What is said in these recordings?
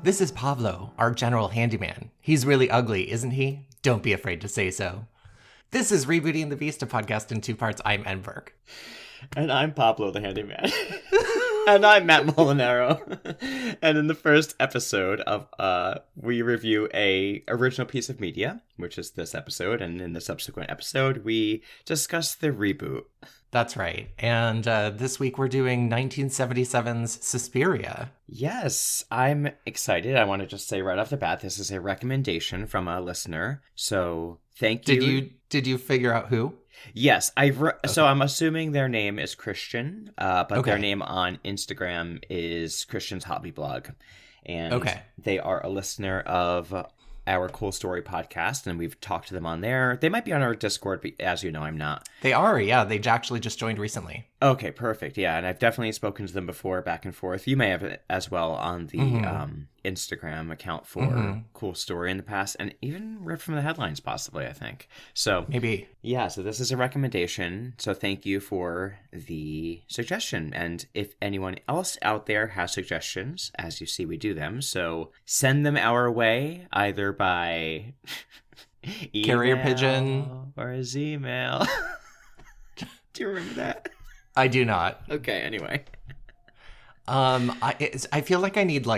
This is Pablo, our general handyman. He's really ugly, isn't he? Don't be afraid to say so. This is Rebooting the Beast, a podcast in 2 parts. I'm Enberg. And I'm Pablo the handyman. And I'm Matt Molinaro. And in the first episode of we review a original piece of media, which is this episode, and in the subsequent episode we discuss the reboot. That's right. And this week we're doing 1977's Suspiria. Yes, I'm excited. I want to just say right off the bat, this is a recommendation from a listener. So thank you. Did you figure out who? Yes, so I'm assuming their name is Christian, but their name on Instagram is Christian's Hobby Blog. And they are a listener of our Cool Story podcast, and we've talked to them on there. They might be on our Discord, but as you know, I'm not. They are, yeah. They actually just joined recently. Okay, perfect. Yeah, and I've definitely spoken to them before, back and forth. You may have as well on the Instagram account for Cool Story in the past, and even read from the headlines, possibly, I think. So maybe. Yeah, so this is a recommendation. So thank you for the suggestion. And if anyone else out there has suggestions, as you see, we do them. So send them our way, either by carrier pigeon or a Z-mail. Do you remember that? I do not. Okay, anyway. I feel like I need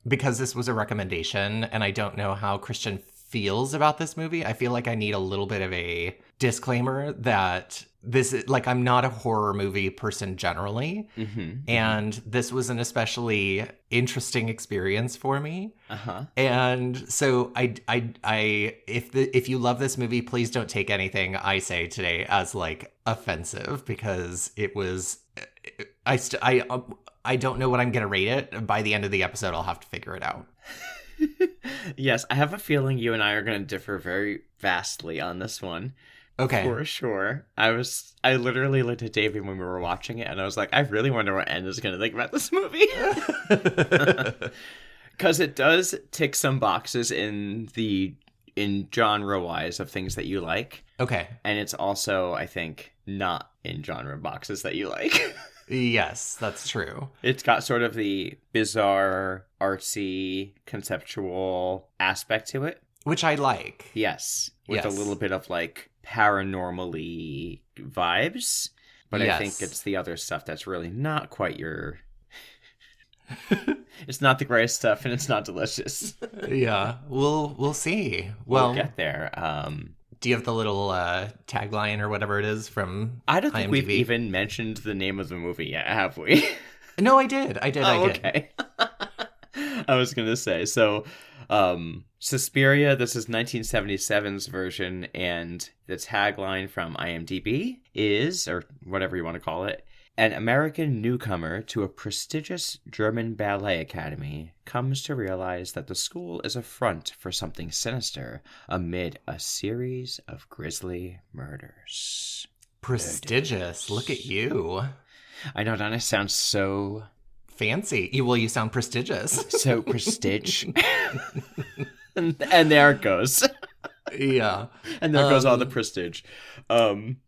because this was a recommendation and I don't know how Christian feels about this movie. I feel like I need a little bit of a disclaimer that this is I'm not a horror movie person generally. And this was an especially interesting experience for me. And so if you love this movie, please don't take anything I say today as offensive, because it was I don't know what I'm gonna rate it. By the end of the episode, I'll have to figure it out. Yes, I have a feeling you and I are going to differ very vastly on this one. Okay. For sure. I literally looked at David when we were watching it, and I was like, I really wonder what Ann is going to think about this movie. Because it does tick some boxes in genre-wise of things that you like. Okay. And it's also, I think, not in genre boxes that you like. Yes, that's true. It's got sort of the bizarre, artsy, conceptual aspect to it. Which I like. Yes. With a little bit of paranormal-y vibes. But I think it's the other stuff that's really not quite your... It's not the greatest stuff, and it's not delicious. Yeah, we'll see. We'll get there. Do you have the little tagline or whatever it is from I don't think IMDb? We've even mentioned the name of the movie yet, have we? No, I did. Okay. I was going to say, so Suspiria, this is 1977's version, and the tagline from IMDb is, or whatever you want to call it, an American newcomer to a prestigious German ballet academy comes to realize that the school is a front for something sinister amid a series of grisly murders. Prestigious. Look at you. I know, doesn't it sound so... fancy. You sound prestigious. So prestige. and there it goes. Yeah. And there goes all the prestige. I'm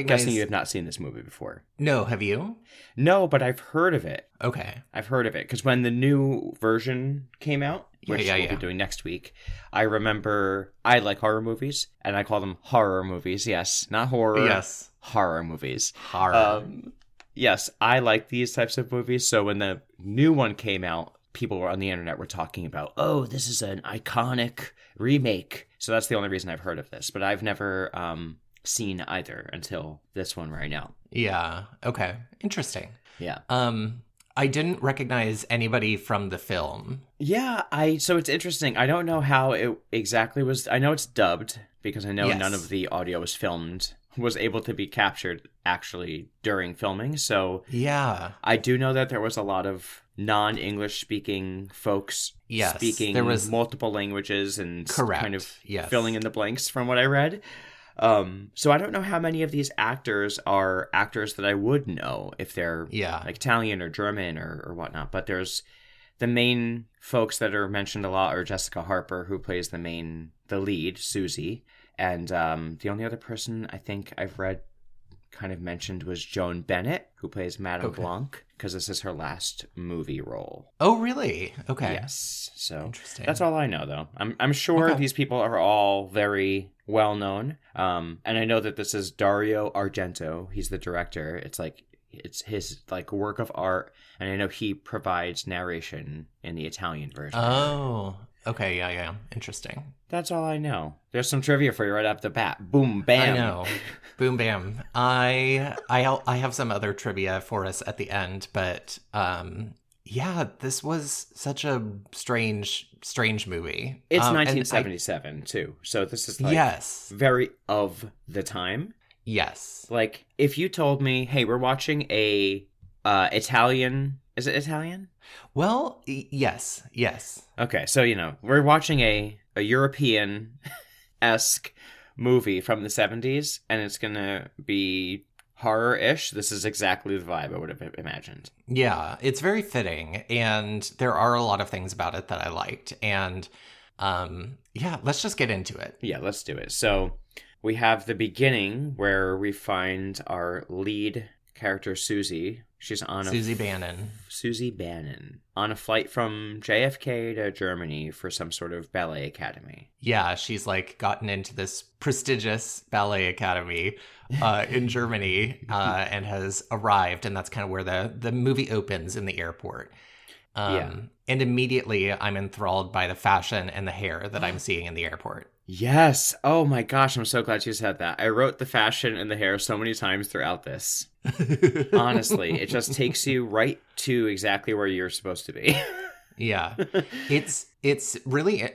guessing you have not seen this movie before. No, have you? No, but I've heard of it. Okay. I've heard of it, because when the new version came out, which we'll be doing next week, I remember I like horror movies, and I call them horror movies. Yes, not horror. Yes. Horror movies. Horror. Yes, I like these types of movies, so when the new one came out, people on the internet were talking about, oh, this is an iconic remake. So that's the only reason I've heard of this, but I've never... seen either until this one right now. Yeah. Okay. Interesting. Yeah. I didn't recognize anybody from the film. Yeah. So it's interesting. I don't know how it exactly was. I know it's dubbed because I know none of the audio was able to be captured actually during filming. So yeah, I do know that there was a lot of non-English speaking folks speaking there was multiple languages and kind of filling in the blanks from what I read. So I don't know how many of these actors are actors that I would know if they're Italian or German or whatnot. But there's the main folks that are mentioned a lot are Jessica Harper, who plays the lead, Susie. And the only other person I think I've read kind of mentioned was Joan Bennett, who plays Madame Okay. Blanc, because this is her last movie role. Oh, really? Okay. Yes. So Interesting. that's all I know, though. I'm sure Okay. these people are all very well known. And I know that this is Dario Argento. He's the director. It's his like work of art, and I know he provides narration in the Italian version. Oh, okay. Yeah, yeah. Interesting. That's all I know. There's some trivia for you right off the bat. Boom, bam. I know. Boom, bam. I have some other trivia for us at the end, but yeah, this was such a strange movie. It's And 1977 too, so this is like yes, very of the time. yes. Like if you told me, "Hey, we're watching a Italian," is it Italian? Well, yes, yes. Okay, so we're watching a European-esque movie from the 70s, and it's gonna be horror-ish. This is exactly the vibe I would have imagined. Yeah, it's very fitting, and there are a lot of things about it that I liked. And yeah, let's just get into it. Yeah, let's do it. So we have the beginning where we find our lead character, Susie. She's on Susie Bannon. Susie Bannon on a flight from JFK to Germany for some sort of ballet academy. Yeah, she's like gotten into this prestigious ballet academy in Germany and has arrived, and that's kind of where the movie opens in the airport. And immediately I'm enthralled by the fashion and the hair that I'm seeing in the airport. Yes. Oh my gosh, I'm so glad you said that. I wrote the fashion and the hair so many times throughout this. Honestly, it just takes you right to exactly where you're supposed to be. Yeah. It's really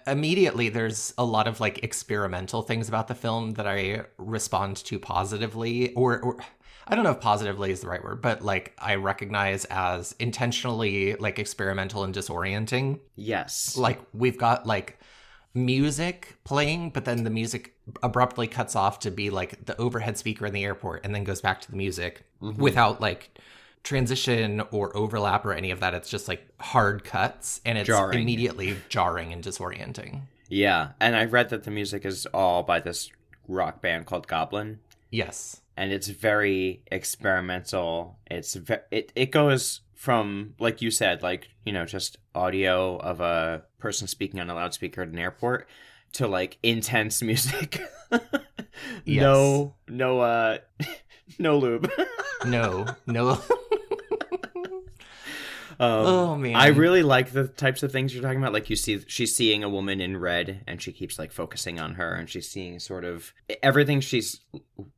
immediately there's a lot of like experimental things about the film that I respond to positively or I don't know if positively is the right word, but like I recognize as intentionally like experimental and disorienting. Yes. Like we've got like music playing, but then the music abruptly cuts off to be like the overhead speaker in the airport and then goes back to the music without like transition or overlap or any of that. It's just like hard cuts and it's Jarring. immediately jarring and disorienting. Yeah, and I read that the music is all by this rock band called Goblin, Yes. and it's very experimental. It goes from, like you said, like, just audio of a person speaking on a loudspeaker at an airport to like intense music. Yes. No no lube. No. Um, Oh, man. I really like the types of things you're talking about. Like she's seeing a woman in red and she keeps like focusing on her, and she's seeing sort of everything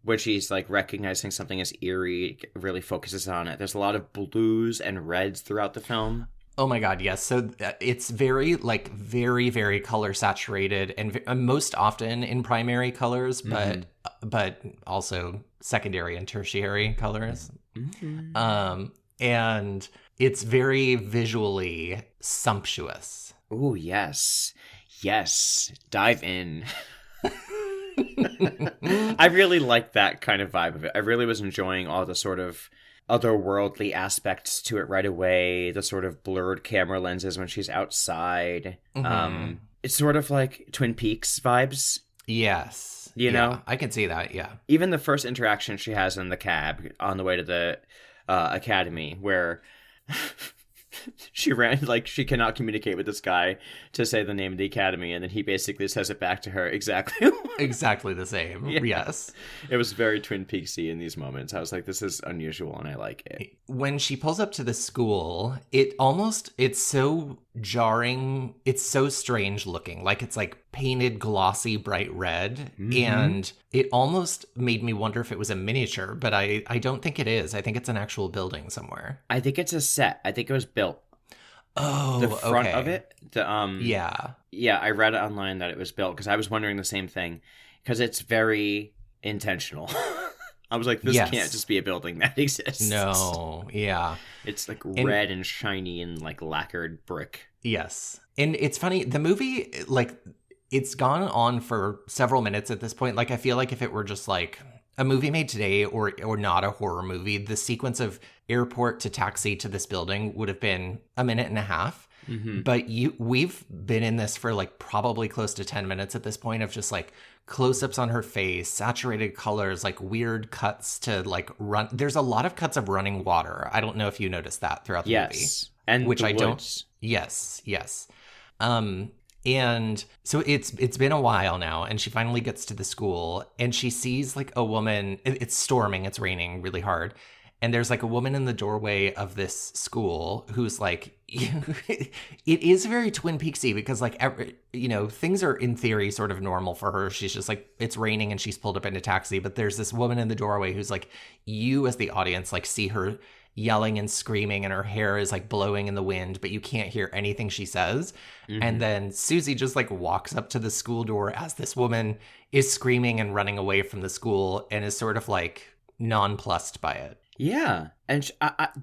when she's like recognizing something as eerie, really focuses on it. There's a lot of blues and reds throughout the film. Oh my God, yes. So it's very, very, very color saturated and most often in primary colors, but also secondary and tertiary colors. Mm-hmm. And it's very visually sumptuous. Oh, yes. Yes. Dive in. I really like that kind of vibe of it. I really was enjoying all the sort of otherworldly aspects to it right away. The sort of blurred camera lenses when she's outside. Mm-hmm. It's sort of like Twin Peaks vibes. Yes. You know? I can see that, yeah. Even the first interaction she has in the cab on the way to the academy, where she cannot communicate with this guy to say the name of the academy, and then he basically says it back to her exactly Exactly the same. Yeah. Yes. It was very Twin Peaksy in these moments. I was like, this is unusual and I like it. When she pulls up to the school, it's so jarring. It's so strange looking. Like it's like painted glossy bright red. Mm-hmm. And it almost made me wonder if it was a miniature, but I don't think it is. I think it's an actual building somewhere. I think it's a set. I think it was built. Oh, The front okay. of it. Yeah. Yeah, I read online that it was built because I was wondering the same thing, because it's very intentional. I was like, this Yes. can't just be a building that exists. No. Yeah. It's like red and shiny and like lacquered brick. Yes. And it's funny, the movie, like, it's gone on for several minutes at this point. Like, I feel like if it were just like a movie made today or not a horror movie, the sequence of airport to taxi to this building would have been a minute and a half. Mm-hmm. But we've been in this for like probably close to 10 minutes at this point of just like close-ups on her face, saturated colors, like weird cuts to like run. There's a lot of cuts of running water. I don't know if you noticed that throughout the movie. Yes. And which the I woods. don't. Yes. And so it's been a while now, and she finally gets to the school, and she sees like a woman. It's storming, it's raining really hard, and there's like a woman in the doorway of this school who's like, it is very Twin Peaksy because like things are in theory sort of normal for her. She's just like, it's raining and she's pulled up in a taxi, but there's this woman in the doorway who's like, you as the audience like see her yelling and screaming, and her hair is like blowing in the wind, but you can't hear anything she says. Mm-hmm. And then Susie just like walks up to the school door as this woman is screaming and running away from the school, and is sort of like nonplussed by it. Yeah. And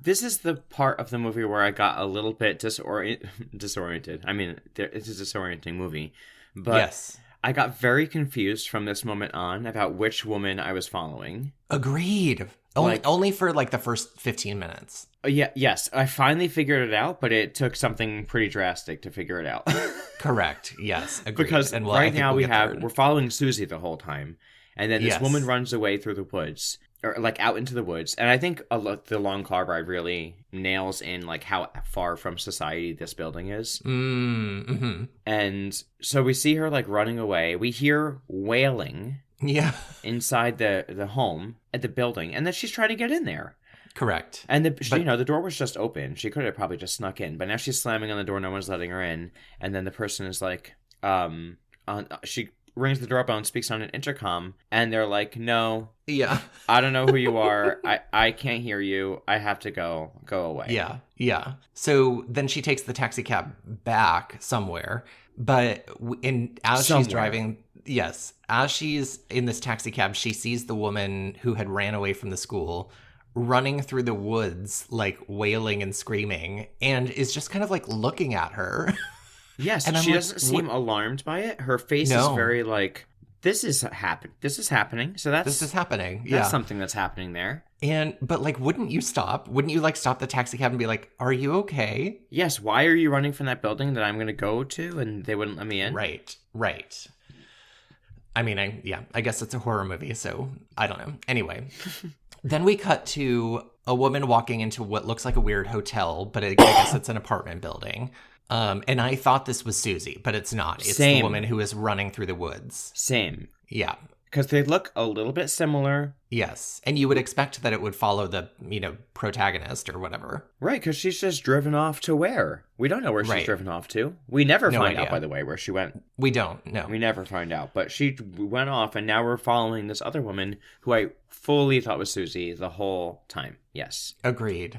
this is the part of the movie where I got a little bit disoriented. I mean, it's a disorienting movie, but Yes. I got very confused from this moment on about which woman I was following. Agreed. Only for like the first 15 minutes. Yes. I finally figured it out, but it took something pretty drastic to figure it out. Correct. Yes. Agreed. Because and right now we're following Susie the whole time. And then this woman runs away through the woods, or like out into the woods. And I think the long car ride really nails in like how far from society this building is. Mm-hmm. And so we see her like running away. We hear wailing. Yeah. Inside the home at the building, and then she's trying to get in there. Correct. And the door was just open. She could have probably just snuck in, but now she's slamming on the door. No one's letting her in. And then the person is like, she rings the doorbell and speaks on an intercom, and they're like, "No, yeah, I don't know who you are. I can't hear you. I have to go away." Yeah. So then she takes the taxi cab back somewhere, but she's driving. Yes, as she's in this taxi cab, she sees the woman who had ran away from the school running through the woods, like wailing and screaming, and is just kind of like looking at her. Yes, and she doesn't seem alarmed by it. Her face is very like, this is happening. This is happening. So this is happening. That's something that's happening there. But like, wouldn't you stop? Wouldn't you like stop the taxi cab and be like, "Are you okay?" Yes. Why are you running from that building that I'm going to go to, and they wouldn't let me in? Right. I mean, I guess it's a horror movie, so I don't know. Anyway, then we cut to a woman walking into what looks like a weird hotel, but I guess it's an apartment building. And I thought this was Susie, but it's not. It's the woman who is running through the woods. Same. Yeah. Because they look a little bit similar. Yes. And you would expect that it would follow the, protagonist or whatever. Right, because she's just driven off to where? We don't know where she's driven off to. We never find out, by the way, where she went. We don't, no. We never find out. But she went off, and now we're following this other woman who I fully thought was Susie the whole time. Yes. Agreed.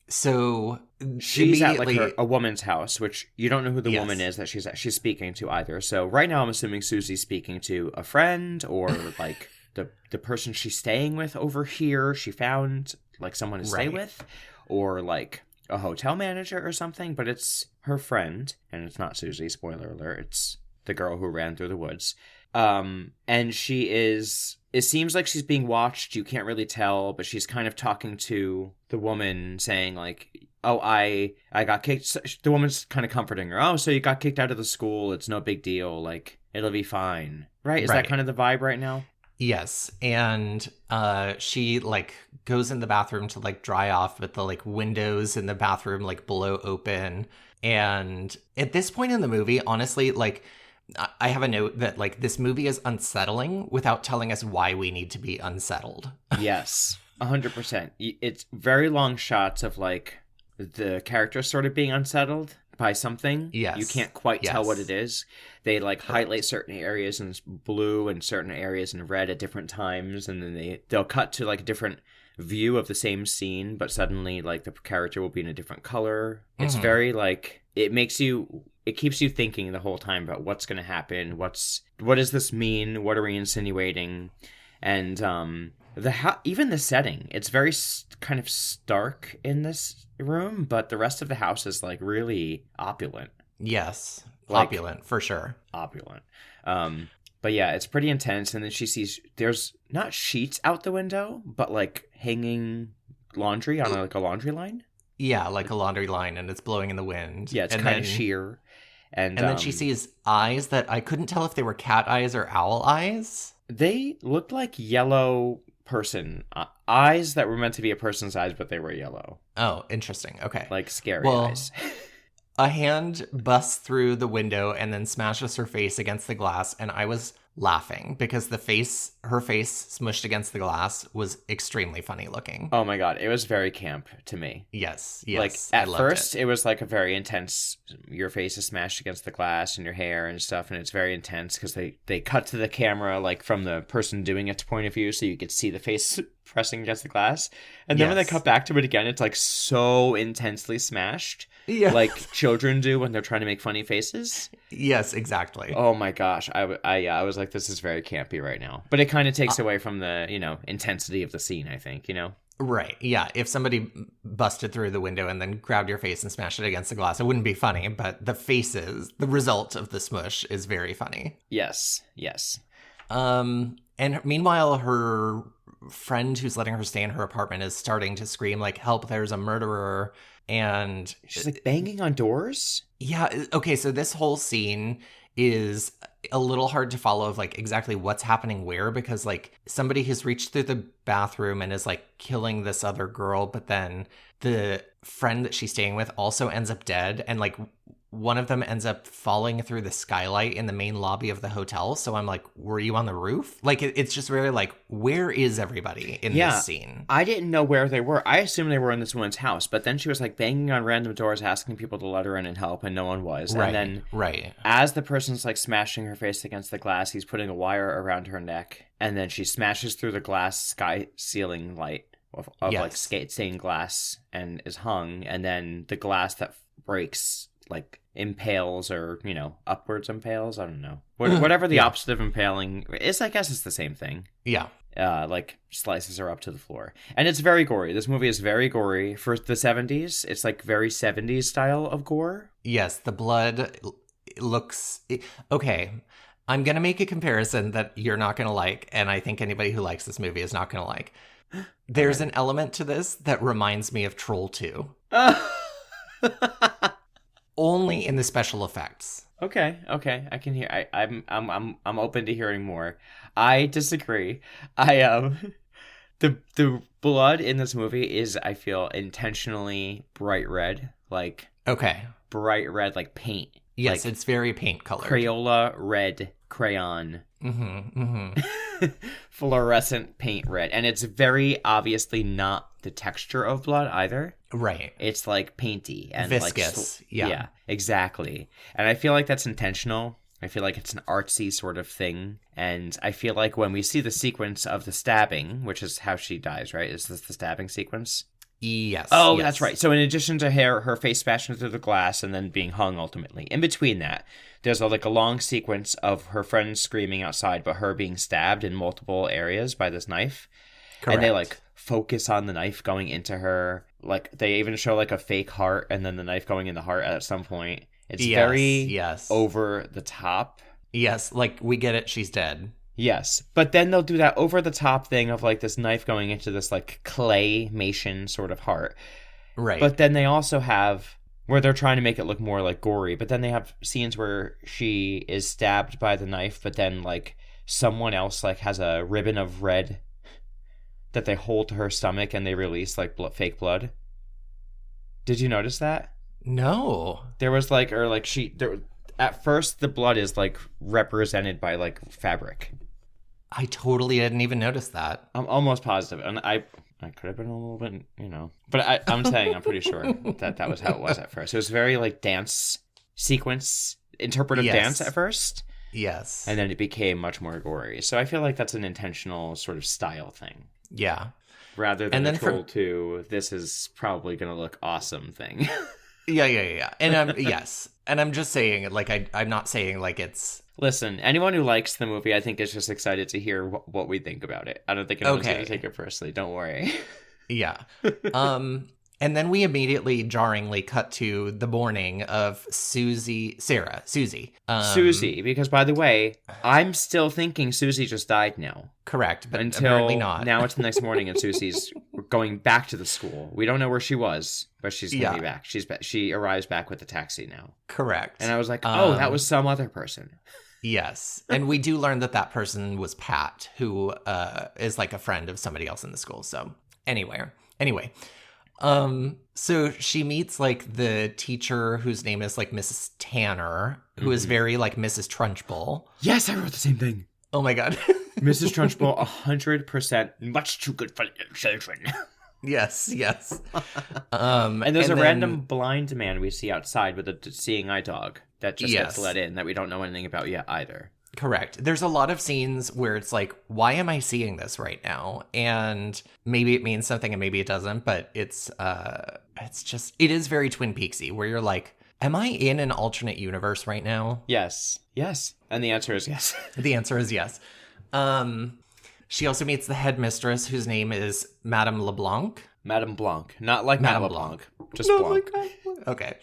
So she's at like a woman's house, which you don't know who the woman is that she's speaking to either. So right now I'm assuming Susie's speaking to a friend or like the person she's staying with over here. She found like someone to stay with, or like a hotel manager or something. But it's her friend, and it's not Susie. Spoiler alert! It's the girl who ran through the woods. And she is. It seems like she's being watched. You can't really tell, but she's kind of talking to the woman, saying like, "Oh, I got kicked." The woman's kind of comforting her. "Oh, so you got kicked out of the school? It's no big deal. Like, it'll be fine." Right? Is that kind of the vibe right now? Yes. And she like goes in the bathroom to like dry off, but the like windows in the bathroom like blow open. And at this point in the movie, honestly, like, I have a note that, like, this movie is unsettling without telling us why we need to be unsettled. Yes, 100%. It's very long shots of, like, the characters sort of being unsettled by something. Yes. You can't quite tell what it is. They, like, highlight certain areas in blue and certain areas in red at different times, and then they'll cut to, like, a different view of the same scene, but suddenly, like, the character will be in a different color. It's very, like, it keeps you thinking the whole time about what's going to happen. What does this mean? What are we insinuating? And even the setting, it's very kind of stark in this room, but the rest of the house is like really opulent. Yes, like, opulent for sure. Opulent. But yeah, it's pretty intense. And then she sees there's not sheets out the window, but like hanging laundry on like a laundry line. Yeah, like a laundry line, and it's blowing in the wind. Yeah, it's and kind then, of sheer. And then she sees eyes that I couldn't tell if they were cat eyes or owl eyes. they looked like yellow person eyes that were meant to be a person's eyes, but they were yellow. Oh, interesting. Okay. Like scary Well, eyes. a hand busts through the window and then smashes her face against the glass, and I was laughing because her face smushed against the glass was extremely funny looking. Oh my god, it was very camp to me. Yes, Like yes. at first it was like a very intense, your face is smashed against the glass and your hair and stuff, and it's very intense because they cut to the camera like from the person doing its point of view, so you could see the face pressing against the glass. And then when they cut back to it again, it's like so intensely smashed. Yeah. Like children do when they're trying to make funny faces. Yes, exactly. Oh my gosh, I was like, this is very campy right now. But it kind of takes away from the, intensity of the scene, I think, Right. Yeah. If somebody busted through the window and then grabbed your face and smashed it against the glass, it wouldn't be funny, but the result of the smush is very funny. Yes. Yes. And meanwhile, her friend who's letting her stay in her apartment is starting to scream like, help, there's a murderer. And she's like banging on doors. Yeah. Okay. So this whole scene is a little hard to follow of like exactly what's happening where, because like somebody has reached through the bathroom and is like killing this other girl, but then the friend that she's staying with also ends up dead, and like one of them ends up falling through the skylight in the main lobby of the hotel. So I'm like, were you on the roof? Like, it's just very like, where is everybody in this scene? I didn't know where they were. I assumed they were in this woman's house, but then she was like banging on random doors, asking people to let her in and help, and no one was. Right, and then as the person's like smashing her face against the glass, he's putting a wire around her neck, and then she smashes through the glass sky ceiling light of like stained glass and is hung, and then the glass that breaks like impales or upwards impales, I don't know, whatever the opposite of impaling is. I guess it's the same thing. Like slices her up to the floor, and it's very gory. This movie is very gory for the 70s. It's like very 70s style of gore. Yes, the blood looks okay. I'm gonna make a comparison that you're not gonna like, and I think anybody who likes this movie is not gonna like. There's an element to this that reminds me of Troll 2. Only in the special effects. Okay, I can hear. I'm open to hearing more. I disagree. The blood in this movie is, I feel, intentionally bright red, like bright red, like paint. Yes, like it's very paint colored. Crayola red crayon. Fluorescent paint red, and it's very obviously not the texture of blood either. Right. It's like painty and viscous. Like, yeah, exactly. And I feel like that's intentional. I feel like it's an artsy sort of thing. And I feel like when we see the sequence of the stabbing, which is how she dies, right? Is this the stabbing sequence? Yes. Oh, yes. That's right. So in addition to her face smashing through the glass and then being hung ultimately, in between that, there's a long sequence of her friends screaming outside, but her being stabbed in multiple areas by this knife. Correct. And they focus on the knife going into her. Like they even show a fake heart and then the knife going in the heart at some point. It's very over the top. Yes, like we get it, she's dead. Yes, but then they'll do that over the top thing of this knife going into this claymation sort of heart. Right. But then they also have where they're trying to make it look more gory, but then they have scenes where she is stabbed by the knife, but then someone else has a ribbon of red that they hold to her stomach and they release fake blood. Did you notice that? No. There was at first the blood is represented by fabric. I totally didn't even notice that. I'm almost positive, and I could have been a little bit, but I'm saying I'm pretty sure that was how it was at first. It was very dance sequence, interpretive dance at first. Yes. And then it became much more gory. So I feel like that's an intentional sort of style thing. Yeah. Rather than a Troll 2, this is probably going to look awesome thing. Yeah. And yes. And I'm just saying, I'm not saying it's... Listen, anyone who likes the movie, I think, is just excited to hear what we think about it. I don't think anyone's going to take it personally. Don't worry. Yeah. And then we immediately jarringly cut to the morning of Susie, because, by the way, I'm still thinking Susie just died now. Correct, but until apparently not. Now it's the next morning and Susie's going back to the school. We don't know where she was, but she's going to Yeah. be back. She arrives back with the taxi now. Correct. And I was like, oh, that was some other person. Yes. And we do learn that person was Pat, who is like a friend of somebody else in the school. So anyway. So she meets like the teacher whose name is like Mrs. Tanner, who is very like Mrs. Trunchbull. Yes, I wrote the same thing. Oh my God. Mrs. Trunchbull, 100% much too good for little children. Yes. And there's a random blind man we see outside with a seeing eye dog that just gets let in that we don't know anything about yet either. Correct. There's a lot of scenes where it's like, why am I seeing this right now? And maybe it means something and maybe it doesn't, but it is very Twin Peaksy, where you're like, am I in an alternate universe right now? Yes. And the answer is yes. The answer is yes. She also meets the headmistress, whose name is Madame LeBlanc. Madame Blanc. Not like Madame LeBlanc. Just Not Blanc. like okay.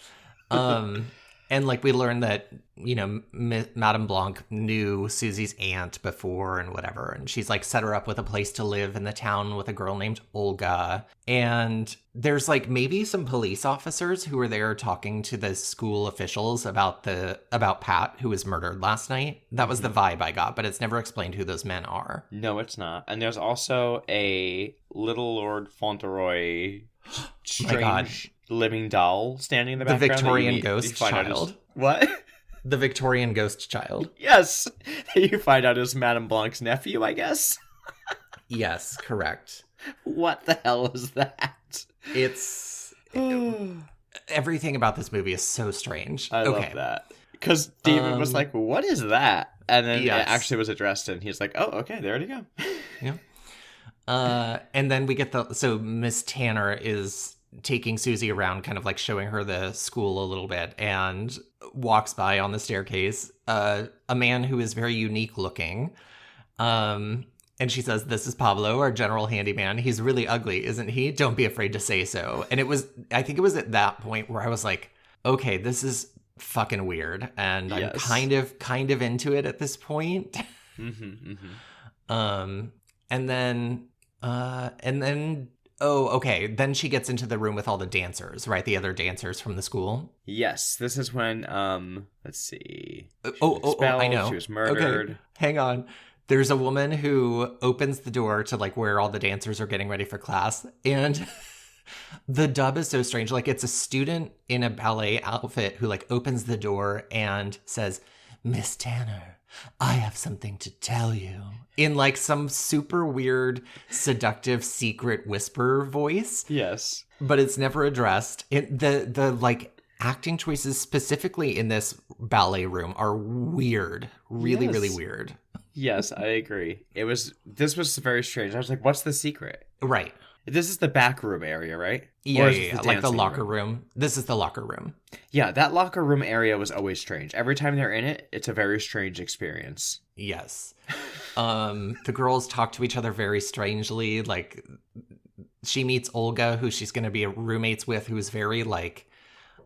And like we learned that, you know, Madame Blanc knew Susie's aunt before and whatever. And she's like set her up with a place to live in the town with a girl named Olga. And there's like maybe some police officers who were there talking to the school officials about Pat, who was murdered last night. That was the vibe I got, but it's never explained who those men are. No, it's not. And there's also a Little Lord Fauntleroy strange living doll standing in the background. The Victorian ghost child. What? The Victorian ghost child. Yes. You find out is Madame Blanc's nephew, I guess. Yes, correct. What the hell is that? Everything about this movie is so strange. I love that. Because David was like, what is that? And then it actually was addressed and he's like, oh, okay, there you go. Yeah. And then we get so Miss Tanner is taking Susie around, kind of like showing her the school a little bit, and walks by on the staircase a man who is very unique looking. And she says, this is Pablo, our general handyman. He's really ugly, isn't he? Don't be afraid to say so. And I think it was at that point where I was like, okay, this is fucking weird. And I'm kind of into it at this point. And then then she gets into the room with all the dancers, right? The other dancers from the school. Yes, this is when let's see. I know. She was murdered. Okay, hang on. There's a woman who opens the door to like where all the dancers are getting ready for class, and the dub is so strange. Like it's a student in a ballet outfit who like opens the door and says, "Miss Tanner, I have something to tell you," in like some super weird, seductive, secret whisper voice. Yes. But it's never addressed. The like acting choices specifically in this ballet room are weird. Really weird. Yes, I agree. This was very strange. I was like, what's the secret? Right. This is the back room area, right? Yeah. Like the locker room. This is the locker room. Yeah, that locker room area was always strange. Every time they're in it, it's a very strange experience. Yes. The girls talk to each other very strangely. Like, she meets Olga, who she's going to be roommates with, who's very, like,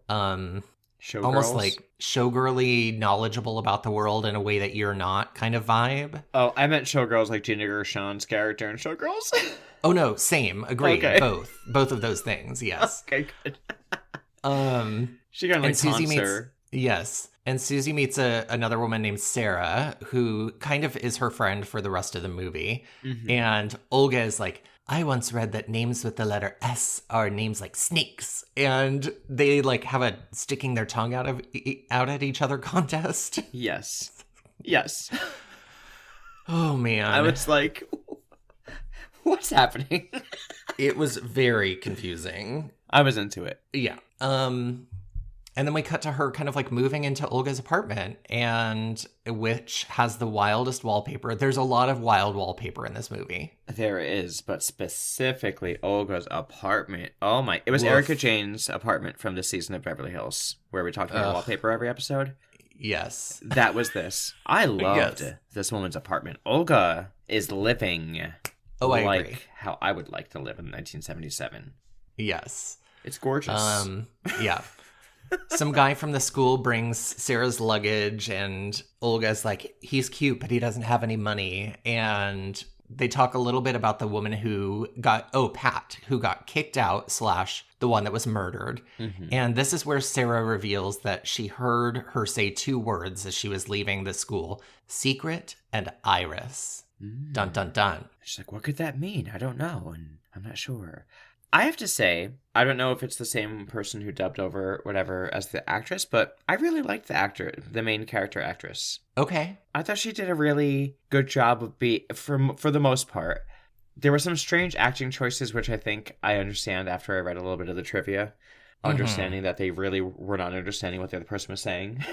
almost like showgirly, knowledgeable about the world in a way that you're not kind of vibe. Oh, I meant Showgirls like Gina Gershon's character in Showgirls. Oh, no, same. Agreed. Okay. Both of those things, yes. Okay, good. She got and Susie meets, yes. And Susie meets another woman named Sarah, who kind of is her friend for the rest of the movie. Mm-hmm. And Olga is like, I once read that names with the letter S are names like snakes. And they like have a sticking their tongue out at each other contest. Yes. Oh, man. I was like, what's happening? It was very confusing. I was into it. Yeah. And then we cut to her kind of like moving into Olga's apartment, and which has the wildest wallpaper. There's a lot of wild wallpaper in this movie. There is, but specifically Olga's apartment. Oh my. It was Erica Jane's apartment from this season of Beverly Hills, where we talked about wallpaper every episode. Yes. That was this. I loved this woman's apartment. Olga is living I agree. How I would like to live in 1977. Yes. It's gorgeous. Yeah. Some guy from the school brings Sarah's luggage, and Olga's like, he's cute, but he doesn't have any money. And they talk a little bit about the woman who Pat, who got kicked out / the one that was murdered. Mm-hmm. And this is where Sarah reveals that she heard her say 2 words as she was leaving the school: secret and iris. Dun, dun, dun. She's like, what could that mean? I don't know, and I'm not sure. I have to say, I don't know if it's the same person who dubbed over whatever as the actress, but I really liked the main character actress. Okay. I thought she did a really good job of for the most part. There were some strange acting choices, which I think I understand after I read a little bit of the trivia, understanding that they really were not understanding what the other person was saying.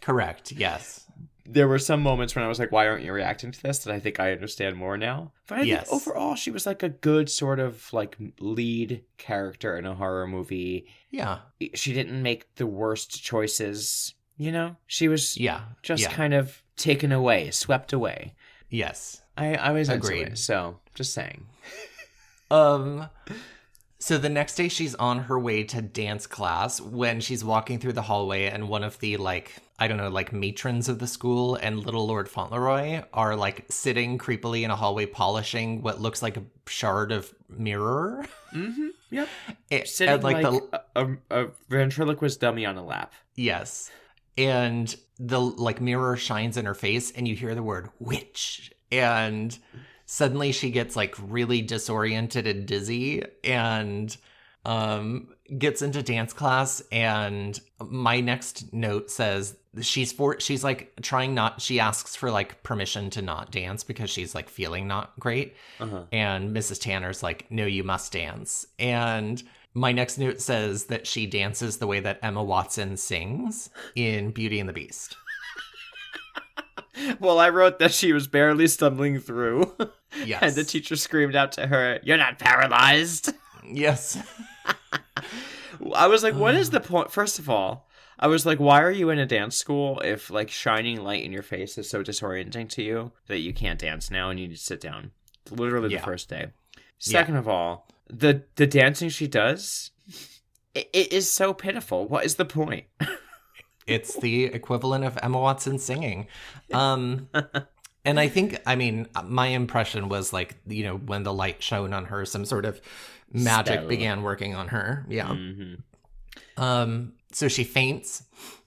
Correct, yes. There were some moments when I was like, why aren't you reacting to this? That I think I understand more now. But I think overall, she was like a good sort of like lead character in a horror movie. Yeah. She didn't make the worst choices, you know? She was just Yeah. kind of taken away, swept away. Yes. I was Agreed. into it, so just saying. So the next day she's on her way to dance class when she's walking through the hallway, and one of the matrons of the school and Little Lord Fauntleroy are like sitting creepily in a hallway polishing what looks like a shard of mirror. Mm-hmm. Yep. Sitting and like a ventriloquist dummy on a lap. Yes. And the like mirror shines in her face and you hear the word witch, and suddenly she gets like really disoriented and dizzy and gets into dance class. And my next note says she asks for like permission to not dance because she's like feeling not great. And Mrs. Tanner's like, no, you must dance. And my next note says that she dances the way that Emma Watson sings in Beauty and the Beast. Well, I wrote that she was barely stumbling through. Yes. And the teacher screamed out to her, "You're not paralyzed." Yes. I was like, what is the point? First of all, I was like, why are you in a dance school if like shining light in your face is so disorienting to you that you can't dance now and you need to sit down? It's literally the first day. Second of all, the dancing she does, it is so pitiful. What is the point? It's the equivalent of Emma Watson singing. And I think, I mean, my impression was like, you know, when the light shone on her, some sort of magic began working on her. Yeah. Mm-hmm. So she faints.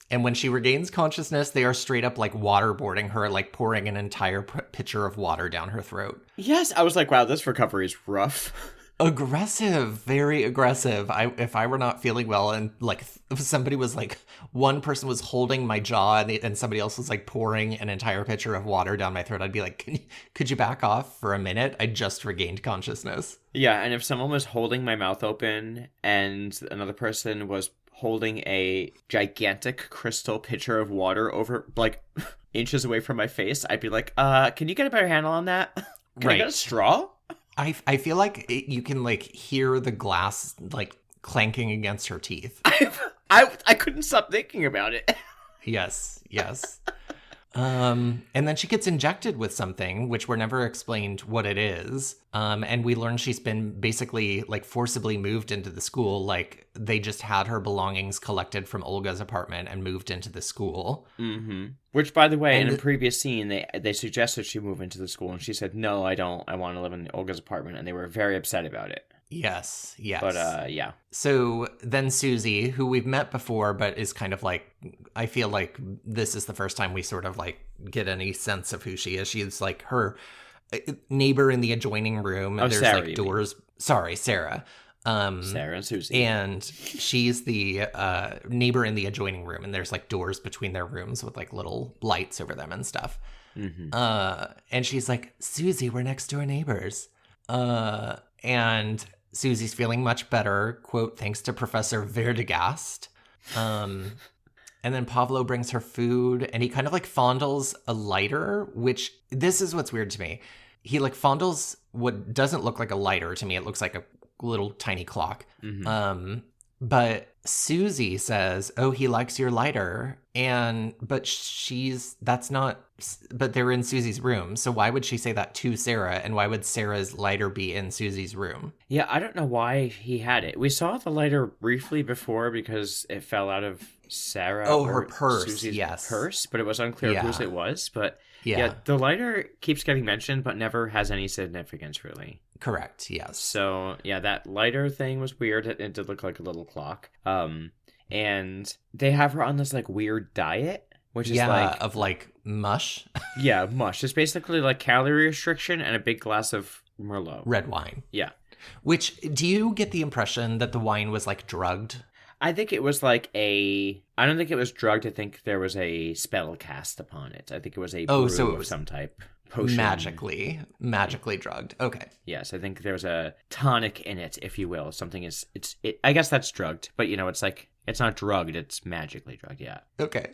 And when she regains consciousness, they are straight up like waterboarding her, like pouring an entire pitcher of water down her throat. Yes. I was like, wow, this recovery is rough. Aggressive, very aggressive. If I were not feeling well and like somebody was like, one person was holding my jaw and somebody else was like pouring an entire pitcher of water down my throat, I'd be like, could you back off for a minute? I just regained consciousness. Yeah, and if someone was holding my mouth open and another person was holding a gigantic crystal pitcher of water over like inches away from my face, I'd be like, can you get a better handle on that? Can I get a straw? I feel like you can like hear the glass like clanking against her teeth. I couldn't stop thinking about it. Yes. And then she gets injected with something, which we're never explained what it is. And we learn she's been basically like forcibly moved into the school. Like they just had her belongings collected from Olga's apartment and moved into the school. Mm-hmm. Which, by the way, in a previous scene, they suggested she move into the school, and she said, "No, I don't. I want to live in Olga's apartment," and they were very upset about it. Yes. But, yeah. So then Susie, who we've met before, but is kind of like, I feel like this is the first time we sort of like get any sense of who she is. She's like her neighbor in the adjoining room. Oh, There's Sarah, like doors. Sorry, Sarah. Sarah and Susie. And she's the neighbor in the adjoining room, and there's like doors between their rooms with like little lights over them and stuff. Mm-hmm. And she's like, Susie, we're next door neighbors. And Susie's feeling much better, quote, thanks to Professor Verdegast. And then Pablo brings her food, and he kind of like fondles a lighter, which this is what's weird to me. He like fondles what doesn't look like a lighter to me. It looks like a little tiny clock. Mm-hmm. But Susie says, oh, he likes your lighter. But but they're in Susie's room. So why would she say that to Sarah? And why would Sarah's lighter be in Susie's room? Yeah, I don't know why he had it. We saw the lighter briefly before because it fell out of Sarah. Oh, her purse. Susie's yes. purse, but it was unclear whose it was. But yeah, the lighter keeps getting mentioned, but never has any significance, really. Correct, yes. So, yeah, that lighter thing was weird. It did look like a little clock. And they have her on this, like, weird diet, which is like... of, like, mush. Yeah, mush. It's basically, like, calorie restriction and a big glass of Merlot. Red wine. Yeah. Which, do you get the impression that the wine was, like, drugged? I think it was like I don't think it was drugged. I think there was a spell cast upon it. I think it was a brew of some type. Potion. Magically drugged. Okay. Yes, I think there's a tonic in it, if you will. Something is, I guess that's drugged, but it's like, it's not drugged, it's magically drugged, yeah. Okay.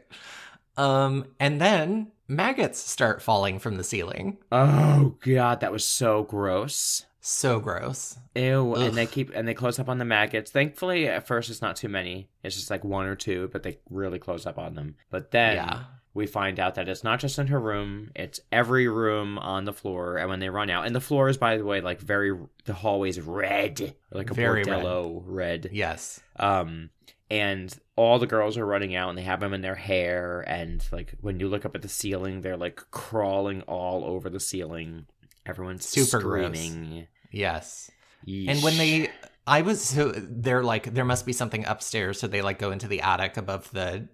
And then maggots start falling from the ceiling. Oh, God, that was so gross. So gross. Ew. Ugh. And they close up on the maggots. Thankfully, at first, it's not too many. It's just like one or two, but they really close up on them. But then we find out that it's not just in her room. It's every room on the floor. And when they run out, and the floor is, by the way, like the hallway's red. Like a very bordello red. Yes. And all the girls are running out and they have them in their hair. And like when you look up at the ceiling, they're like crawling all over the ceiling. Everyone's super screaming. Gross. Yes. Yeesh. And when they're like, there must be something upstairs. So they like go into the attic above the,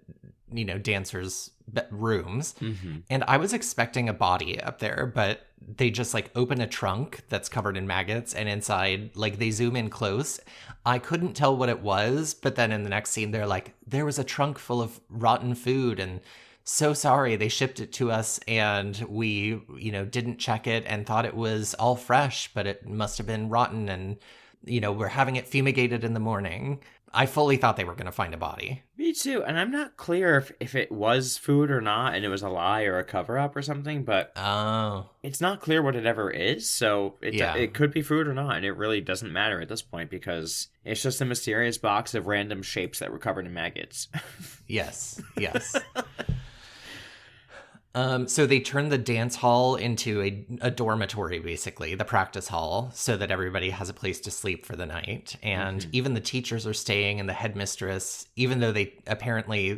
dancers' rooms. Mm-hmm. And I was expecting a body up there, but they just like open a trunk that's covered in maggots, and inside, like, they zoom in close. I couldn't tell what it was, but then in the next scene, they're like, there was a trunk full of rotten food, and so sorry, they shipped it to us, and we, didn't check it and thought it was all fresh, but it must have been rotten, and, we're having it fumigated in the morning. I fully thought they were going to find a body. Me too, and I'm not clear if it was food or not, and it was a lie or a cover-up or something, but it's not clear what it ever is, so it could be food or not, and it really doesn't matter at this point, because it's just a mysterious box of random shapes that were covered in maggots. Yes. So they turned the dance hall into a dormitory, basically, the practice hall, so that everybody has a place to sleep for the night. And even the teachers are staying, and the headmistress, even though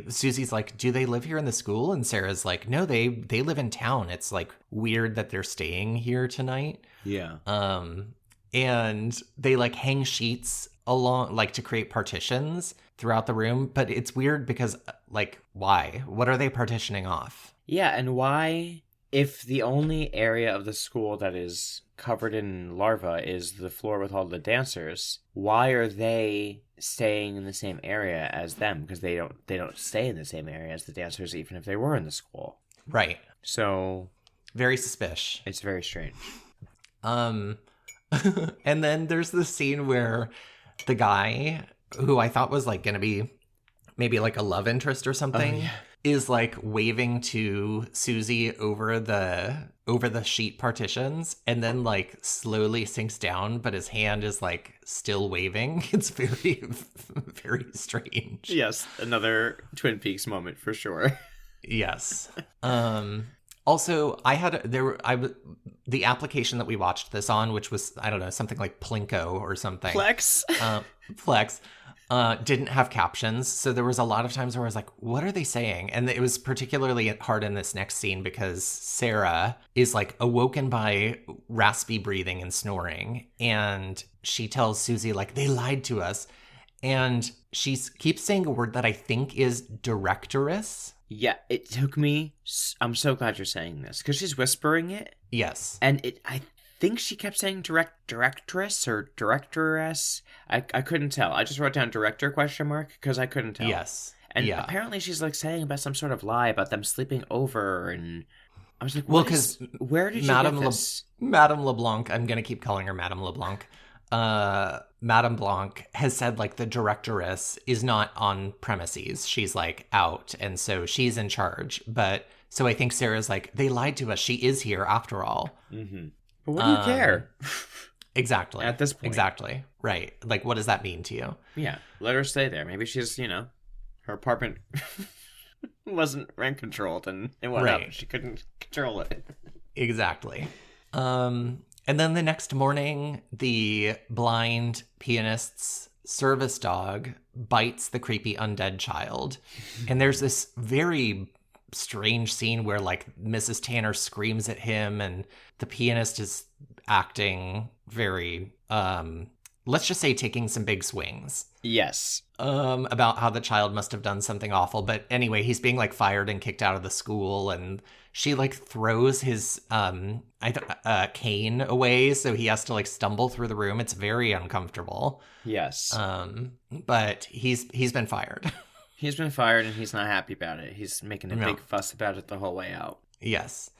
Susie's like, do they live here in the school? And Sarah's like, no, they live in town. It's like weird that they're staying here tonight. Yeah. And they like hang sheets along, like, to create partitions throughout the room. But it's weird because, like, why? What are they partitioning off? Yeah, and why, if the only area of the school that is covered in larvae is the floor with all the dancers, why are they staying in the same area as them? Because they don't stay in the same area as the dancers, even if they were in the school. Right. So very suspicious. It's very strange. And then there's this scene where the guy, who I thought was like going to be maybe like a love interest or something, is like waving to Susie over the sheet partitions, and then like slowly sinks down, but his hand is like still waving. It's very, very strange. Yes, another Twin Peaks moment for sure. Yes. Also, the application that we watched this on, which was, I don't know, something like Plinko or something. Plex. Plex. Didn't have captions, so there was a lot of times where I was like, what are they saying? And it was particularly hard in this next scene because Sarah is like awoken by raspy breathing and snoring, and she tells Susie like, they lied to us, and she keeps saying a word that I think is directress. Yeah, it took me, I'm so glad you're saying this, because she's whispering it. Yes. And I think she kept saying directress or directoress. I couldn't tell. I just wrote down director ? Because I couldn't tell. Yes. And apparently she's like saying about some sort of lie about them sleeping over, and I was like, well, because where did you get this? Madame LeBlanc, I'm going to keep calling her Madame LeBlanc. Madame Blanc has said like the directoress is not on premises. She's like out, and so she's in charge. But so I think Sarah's like, they lied to us. She is here after all. Mm-hmm. But what do you care? Exactly. At this point. Exactly. Right. Like, what does that mean to you? Yeah. Let her stay there. Maybe she's, her apartment wasn't rent controlled and it went up. She couldn't control it. Exactly. And then the next morning, the blind pianist's service dog bites the creepy undead child. And there's this very strange scene where, like, Mrs. Tanner screams at him and the pianist is acting very, let's just say taking some big swings. Yes. About how the child must have done something awful. But anyway, he's being, like, fired and kicked out of the school, and she, like, throws his cane away, so he has to, like, stumble through the room. It's very uncomfortable. Yes. But he's been fired. He's been fired, and he's not happy about it. He's making a big fuss about it the whole way out. Yes.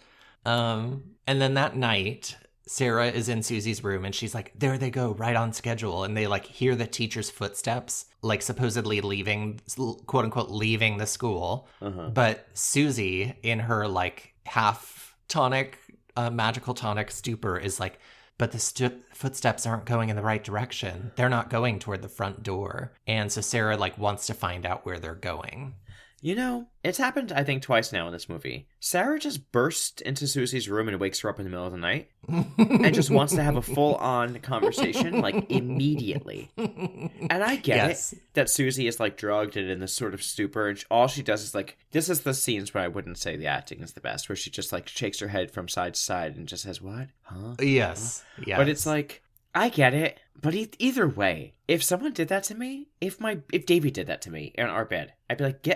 And then that night, Sarah is in Susie's room and she's like, there they go, right on schedule. And they, like, hear the teacher's footsteps, like, supposedly leaving, quote unquote, leaving the school. But Susie, in her, like, half tonic, magical tonic stupor, is like, but the footsteps aren't going in the right direction. They're not going toward the front door. And so Sarah, like, wants to find out where they're going. You know, it's happened, I think, twice now in this movie. Sarah just bursts into Susie's room and wakes her up in the middle of the night and just wants to have a full-on conversation, like, immediately. And I get it that Susie is, like, drugged and in this sort of stupor, and all she does is, like, this is the scenes where I wouldn't say the acting is the best, where she just, like, shakes her head from side to side and just says, what? Huh? Yes. Yes. But it's like, I get it, but either way, if someone did that to me, if Davey did that to me in our bed, I'd be like,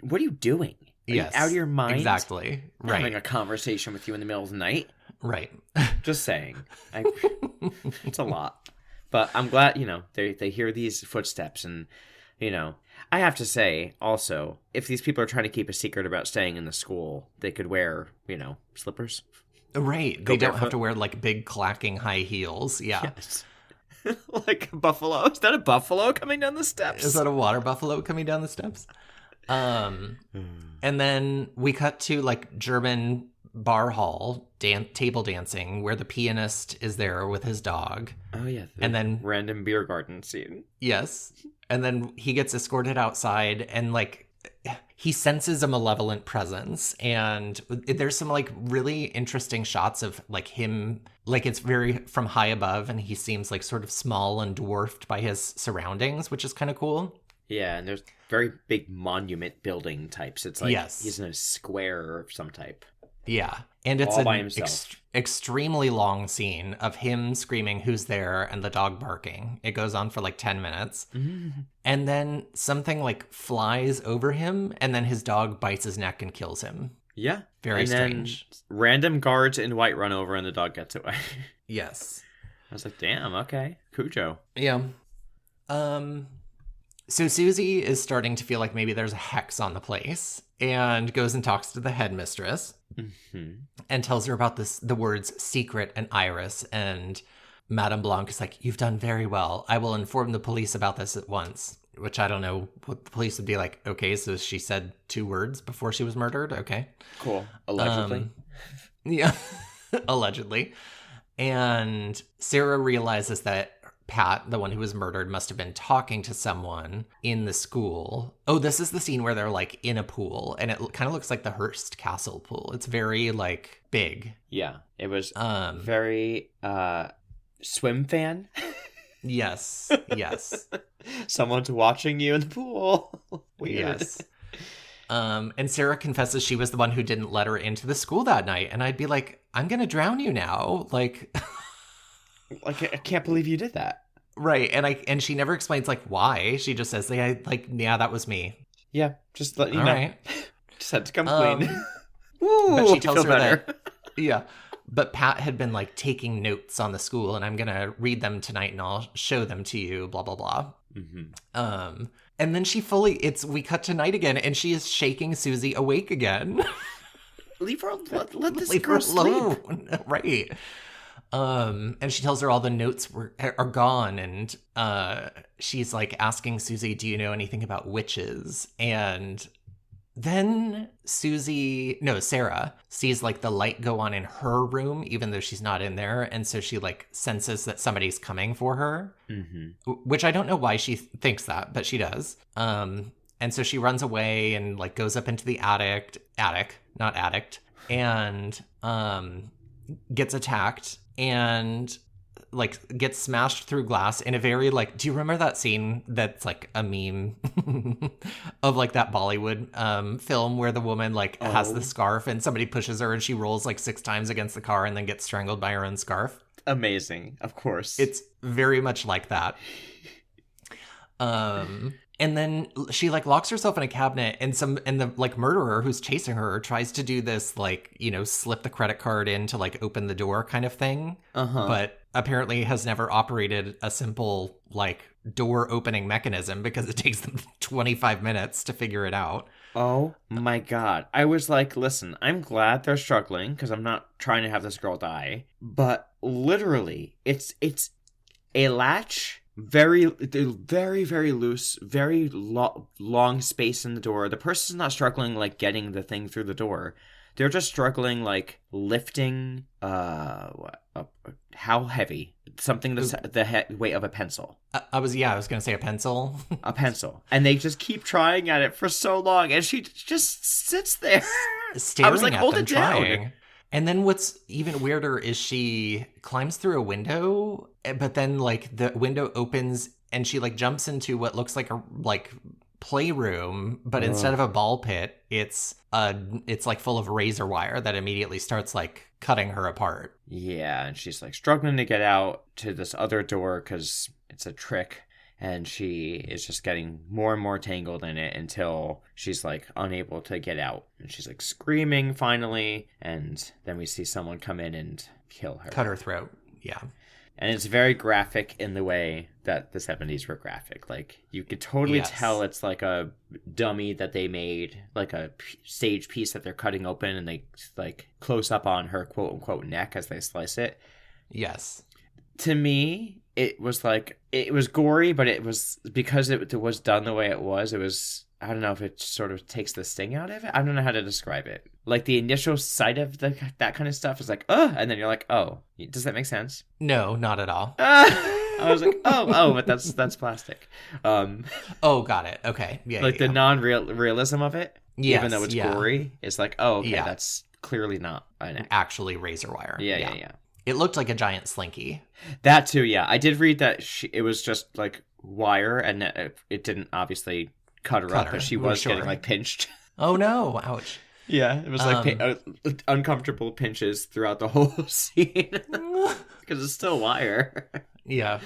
what are you doing? Are you out of your mind? Exactly. Right. Having a conversation with you in the middle of the night? Right. Just saying. It's a lot. But I'm glad, they hear these footsteps and, I have to say, also, if these people are trying to keep a secret about staying in the school, they could wear, slippers. Right. They don't have to wear, like, big clacking high heels. Yeah. Yes. Like a buffalo. Is that a buffalo coming down the steps? Is that a water buffalo coming down the steps? And then we cut to, like, German bar hall table dancing where the pianist is there with his dog. Oh, yeah. And then random beer garden scene. Yes. And then he gets escorted outside and, like, he senses a malevolent presence, and there's some, like, really interesting shots of, like, him, like, it's very from high above, and he seems, like, sort of small and dwarfed by his surroundings, which is kind of cool. Yeah, and there's very big monument building types. It's like he's in a square of some type. Yeah, and it's an extremely long scene of him screaming, who's there, and the dog barking. It goes on for like 10 minutes. Mm-hmm. And then something like flies over him, and then his dog bites his neck and kills him. Yeah. Very strange. Random guards in white run over and the dog gets away. Yes. I was like, damn, okay. Cujo. Yeah. So Susie is starting to feel like maybe there's a hex on the place and goes and talks to the headmistress and tells her about the words secret and iris. And Madame Blanc is like, you've done very well. I will inform the police about this at once. Which I don't know what the police would be like. Okay, so she said 2 words before she was murdered. Okay. Cool. Allegedly. Yeah. Allegedly. And Sarah realizes that Pat, the one who was murdered, must have been talking to someone in the school. Oh, this is the scene where they're, like, in a pool, and it kind of looks like the Hearst Castle pool. It's very, like, big. Yeah, it was very swim fan. Yes, yes. Someone's watching you in the pool. Weird. Yes. And Sarah confesses she was the one who didn't let her into the school that night, and I'd be like, I'm gonna drown you now, like... Like, I can't believe you did that. Right, and she never explains, like, why. She just says, yeah, that was me. Yeah, just let you know. Right. Just had to come clean. Ooh, but she tells her that, yeah, but Pat had been, like, taking notes on the school, and I'm gonna read them tonight, and I'll show them to you, blah, blah, blah. Mm-hmm. And then we cut to night again, and she is shaking Susie awake again. Leave her, let this girl sleep. Right. And she tells her all the notes are gone, and she's like asking Susie, do you know anything about witches? And then Sarah sees, like, the light go on in her room, even though she's not in there, and so she, like, senses that somebody's coming for her, which I don't know why she thinks that, but she does. And so she runs away and like goes up into the attic, not addict, and gets attacked and like gets smashed through glass in a very like, do you remember that scene that's like a meme of like that Bollywood film where the woman like has the scarf and somebody pushes her and she rolls like 6 times against the car and then gets strangled by her own scarf? Amazing. Of course. It's very much like that. And then she like locks herself in a cabinet and the like murderer who's chasing her tries to do this like, you know, slip the credit card in to like open the door kind of thing. But apparently has never operated a simple like door opening mechanism because it takes them 25 minutes to figure it out. Oh my God. I was like, listen, I'm glad they're struggling because I'm not trying to have this girl die. But literally, it's a latch. Very, very, very loose, very long space in the door. The person's not struggling like getting the thing through the door. They're just struggling like lifting, how heavy? Something that's the weight of a pencil. I was going to say a pencil. A pencil. And they just keep trying at it for so long. And she just sits there. Staring I was like, at hold them, it down. trying. And then what's even weirder is she climbs through a window, but then like the window opens and she like jumps into what looks like a like playroom, but instead of a ball pit, it's like full of razor wire that immediately starts like cutting her apart. Yeah, and she's like struggling to get out to this other door because it's a trick. And she is just getting more and more tangled in it until she's like unable to get out. And she's like screaming finally. And then we see someone come in and kill her. Cut her throat. Yeah. And it's very graphic in the way that the 70s were graphic. Like you could totally tell it's like a dummy that they made, like a stage piece that they're cutting open and they like close up on her quote unquote neck as they slice it. Yes. To me, it was like, it was gory, but it was, because it was done the way it was, I don't know if it sort of takes the sting out of it. I don't know how to describe it. Like the initial sight of that kind of stuff is like, ugh, and then you're like, oh, does that make sense? No, not at all. I was like, oh, but that's plastic. Oh, got it. Okay. Yeah. Like the non-realism of it, yes, even though it's gory, it's like, oh, okay, that's clearly not an actually razor wire. Yeah. It looked like a giant slinky. That too, yeah. I did read that it was just like wire, and it didn't obviously cut her up, but she was getting like pinched. Oh no! Ouch. Yeah, it was like uncomfortable pinches throughout the whole scene because it's still wire. Yeah.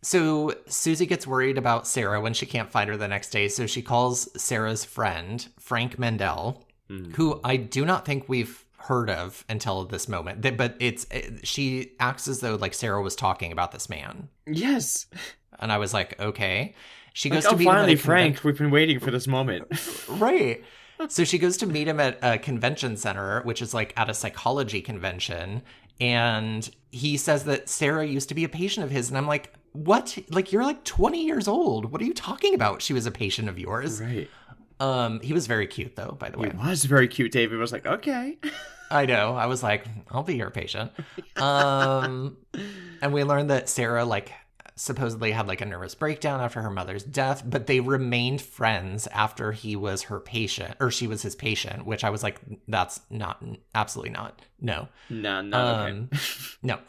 So Susie gets worried about Sarah when she can't find her the next day, so she calls Sarah's friend, Frank Mendel, who I do not think we've heard of until this moment. But she acts as though like Sarah was talking about this man. Yes. And I was like, okay. She goes to meet finally, him at Frank, we've been waiting for this moment. Right. So she goes to meet him at a convention center, which is like at a psychology convention. And he says that Sarah used to be a patient of his. And I'm like, what? Like, you're like 20 years old. What are you talking about? She was a patient of yours. Right. He was very cute, though, by the way. He was very cute. David was like, okay. I know. I was like, I'll be your patient. And we learned that Sarah, like, supposedly had like a nervous breakdown after her mother's death, but they remained friends after he was her patient, or she was his patient, which I was like, that's absolutely not. No. Okay. No.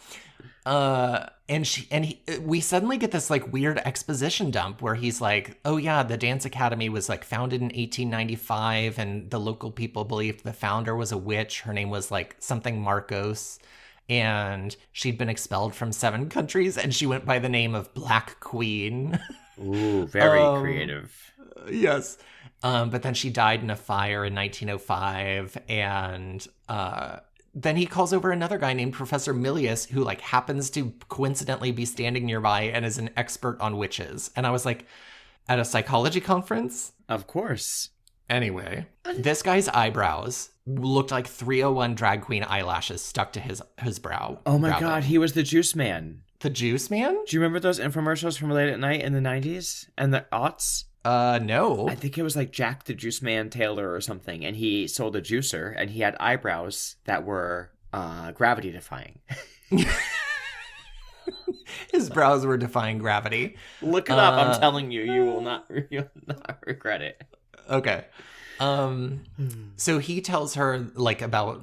We suddenly get this like weird exposition dump where he's like, oh yeah, the dance academy was like founded in 1895 and the local people believed the founder was a witch. Her name was like something Marcos, and she'd been expelled from 7 countries and she went by the name of Black Queen. Ooh, very creative. Yes. But then she died in a fire in 1905, and then he calls over another guy named Professor Milius, who like happens to coincidentally be standing nearby and is an expert on witches. And I was like, at a psychology conference? Of course. Anyway, this guy's eyebrows looked like 301 drag queen eyelashes stuck to his brow. Oh my God, he was the Juice Man. The Juice Man? Do you remember those infomercials from Late at Night in the 90s and the aughts? No. I think it was like Jack the Juice Man Taylor or something, and he sold a juicer, and he had eyebrows that were gravity defying. His brows were defying gravity. Look it up. I'm telling you, you'll not regret it. Okay. So he tells her like about,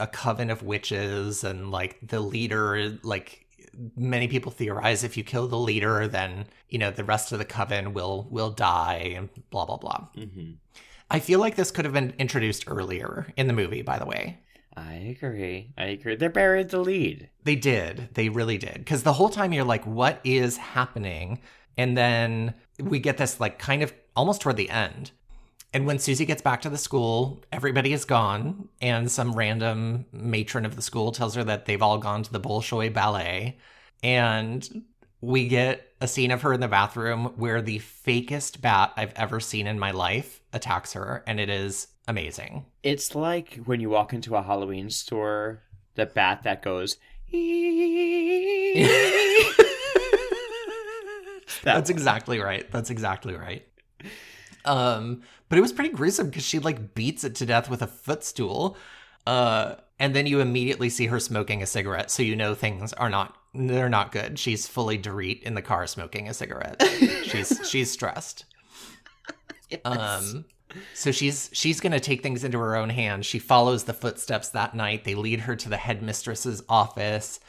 a coven of witches and like the leader, like many people theorize if you kill the leader, then, the rest of the coven will die and blah, blah, blah. Mm-hmm. I feel like this could have been introduced earlier in the movie, by the way. I agree. They buried the lead. They did. They really did. Because the whole time you're like, what is happening? And then we get this like kind of almost toward the end. And when Susie gets back to the school, everybody is gone. And some random matron of the school tells her that they've all gone to the Bolshoi Ballet. And we get a scene of her in the bathroom where the fakest bat I've ever seen in my life attacks her. And it is amazing. It's like when you walk into a Halloween store, the bat that goes... That's exactly right. But it was pretty gruesome because she like beats it to death with a footstool. And then you immediately see her smoking a cigarette. So things they're not good. She's fully Dorit in the car smoking a cigarette. She's stressed. Yes. So she's going to take things into her own hands. She follows the footsteps that night. They lead her to the headmistress's office.